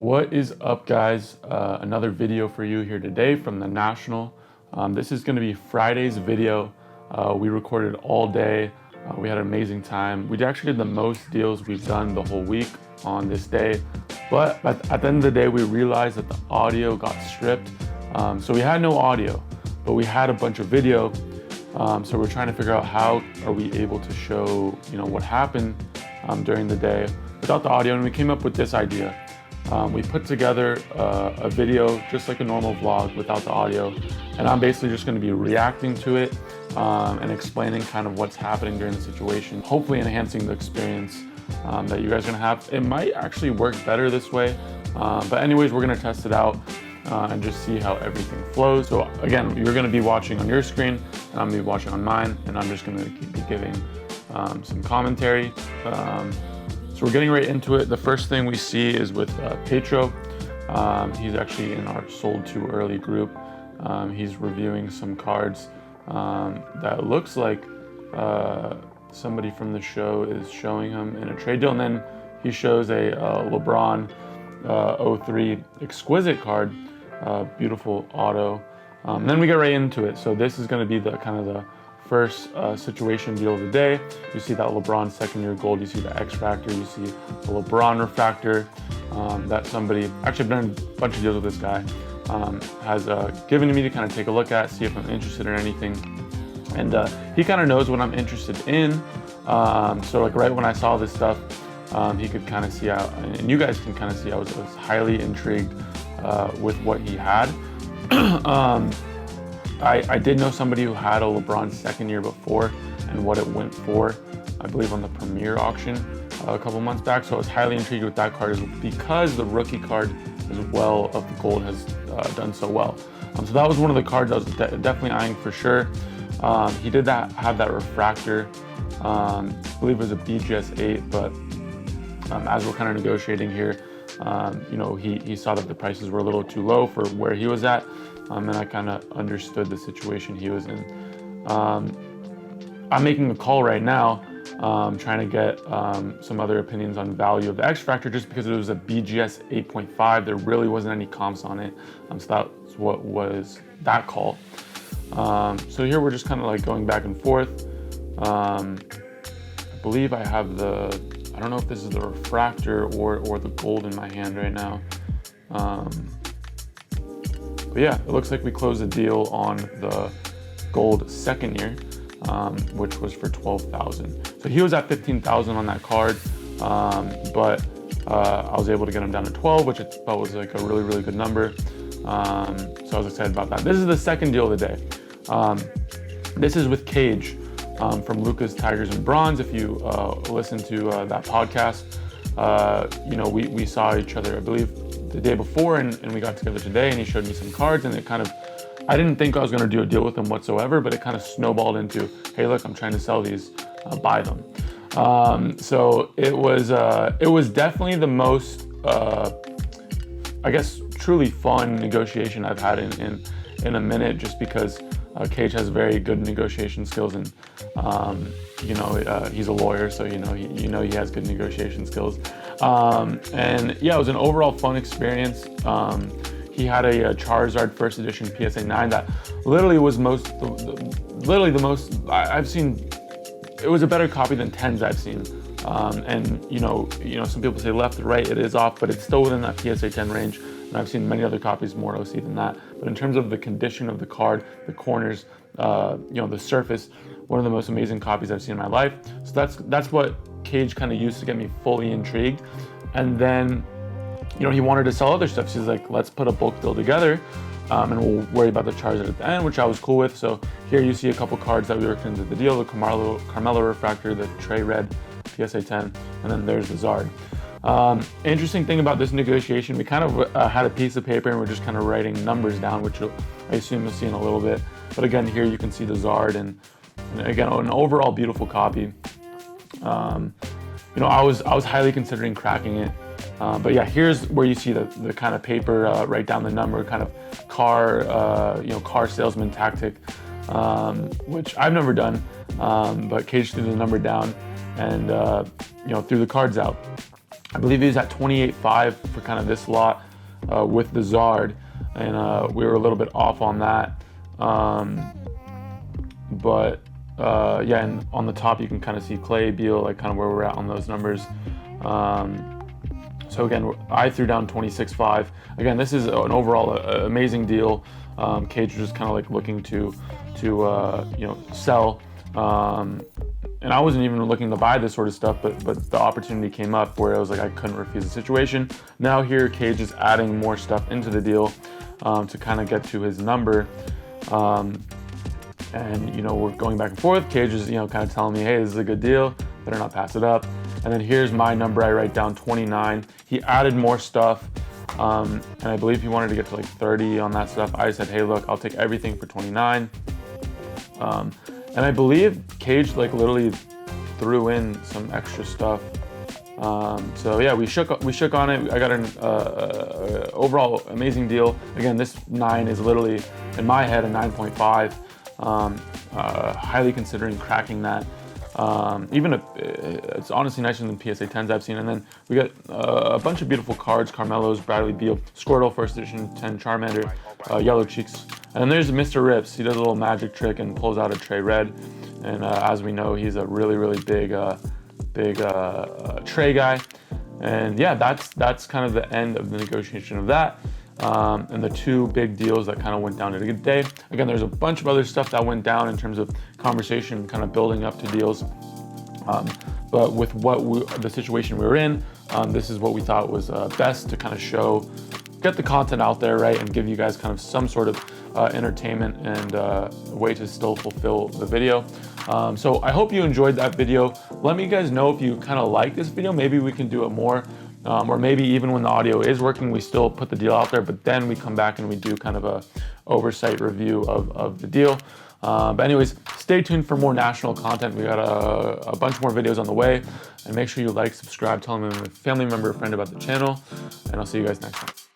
What is up, guys? Another video for you here today from the National. This is going to be Friday's video. We recorded all day. We had an amazing time. We actually did the most deals we've done the whole week on this day. But at the end of the day, we realized that the audio got stripped. So we had no audio, but we had a bunch of video. So we're trying to figure out how are we able to show, what happened during the day without the audio. And we came up with this idea. We put together a video just like a normal vlog without the audio, and I'm basically just going to be reacting to it and explaining kind of what's happening during the situation, hopefully enhancing the experience that you guys are going to have. It might actually work better this way, but anyways, we're going to test it out and just see how everything flows. So again, you're going to be watching on your screen and I'm going to be watching on mine, and I'm just going to be giving some commentary. So we're getting right into it. The first thing we see is with Petro. He's actually in our sold too early group. He's reviewing some cards that looks like somebody from the show is showing him in a trade deal. And then he shows a Lebron 03 exquisite card, beautiful auto. And then we get right into it. So this is going to be the kind of the first situation deal of the day. You see that LeBron second-year gold, you see the X Factor, you see the LeBron Refractor that somebody, actually I've done a bunch of deals with this guy, has given to me to kind of take a look at, see if I'm interested in anything. And he kind of knows what I'm interested in. So like right when I saw this stuff, he could kind of see how, and you guys can kind of see I was highly intrigued with what he had. I did know somebody who had a LeBron second year before and what it went for, I believe on the Premier auction a couple months back. So I was highly intrigued with that card because the rookie card as well of the gold has done so well. So that was one of the cards I was definitely eyeing for sure. He did have that Refractor, I believe it was a BGS 8, but as we're kind of negotiating here, he saw that the prices were a little too low for where he was at. And I kind of understood the situation he was in. I'm making a call right now, trying to get some other opinions on value of the X Factor, just because it was a BGS 8.5. There really wasn't any comps on it. So that's what was that call. So here we're just kind of like going back and forth. I believe I have I don't know if this is the Refractor or the gold in my hand right now. But yeah, it looks like we closed the deal on the gold second year, which was for $12,000. So he was at $15,000 on that card, but I was able to get him down to 12, which I thought was like a really, really good number. So I was excited about that. This is the second deal of the day. This is with Cage from Lucas, Tigers, and Bronze. If you listen to that podcast, we saw each other, I believe, the day before, and we got together today, and he showed me some cards, and it kind of, I didn't think I was going to do a deal with him whatsoever, but it kind of snowballed into, hey, look, I'm trying to sell these, buy them. So it was definitely the most, I guess, truly fun negotiation I've had in a minute, just because Cage has very good negotiation skills, and he's a lawyer, so he has good negotiation skills. And yeah, it was an overall fun experience. He had a Charizard first edition PSA 9 that literally was literally the most I've seen. It was a better copy than 10s I've seen. And some people say left to right, it is off, but it's still within that PSA 10 range. And I've seen many other copies more OC than that. But in terms of the condition of the card, the corners, the surface, one of the most amazing copies I've seen in my life. So that's what Cage kind of used to get me fully intrigued. And then, he wanted to sell other stuff. So he's like, let's put a bulk deal together, and we'll worry about the Charizard at the end, which I was cool with. So here you see a couple cards that we worked into the deal: the Carmelo Refractor, the Trey Red PSA 10, and then there's the Zard. Interesting thing about this negotiation, we kind of had a piece of paper and we're just kind of writing numbers down, which I assume you'll see in a little bit. But again, here you can see the Zard, and again, an overall beautiful copy. I was highly considering cracking it. But yeah, here's where you see the kind of paper, write down the number, kind of car salesman tactic, which I've never done. But Cage threw the number down and, threw the cards out. I believe he was at 28.5 for kind of this lot with the Zard, and we were a little bit off on that. Yeah, and on the top you can kind of see Clay, Beal, like kind of where we're at on those numbers. So again, I threw down 26.5. Again, this is an overall amazing deal. Cage was just kind of like looking to you know, sell. And I wasn't even looking to buy this sort of stuff, but the opportunity came up where I was like, I couldn't refuse the situation. Now here, Cage is adding more stuff into the deal to kind of get to his number. And you know, we're going back and forth. Cage is, you know, kind of telling me, hey, this is a good deal, better not pass it up. And then here's my number, I write down 29. He added more stuff, and I believe he wanted to get to like 30 on that stuff. I said, hey, look, I'll take everything for 29. And I believe Cage like literally threw in some extra stuff. So yeah, we shook on it. I got an overall amazing deal. Again, this 9 is literally in my head a 9.5. Highly considering cracking that. It's honestly nicer than PSA 10s I've seen. And then we got a bunch of beautiful cards: Carmelo's, Bradley Beal, Squirtle first edition 10 Charmander, Yellow Cheeks. And then there's Mr. Rips. He does a little magic trick and pulls out a Trey Red. And as we know, he's a really big Trey guy. And yeah, that's kind of the end of the negotiation of that. And the two big deals that kind of went down in a good day. Again, there's a bunch of other stuff that went down in terms of conversation, kind of building up to deals. But with the situation we were in, this is what we thought was best to kind of get the content out there, right, and give you guys kind of some sort of entertainment and a way to still fulfill the video. So I hope you enjoyed that video. Let me guys know if you kind of like this video. Maybe we can do it more. Or maybe even when the audio is working, we still put the deal out there, but then we come back and we do kind of a oversight review of the deal. But anyways, stay tuned for more national content. We got a bunch more videos on the way, and make sure you like, subscribe, tell them a family member, a friend about the channel, and I'll see you guys next time.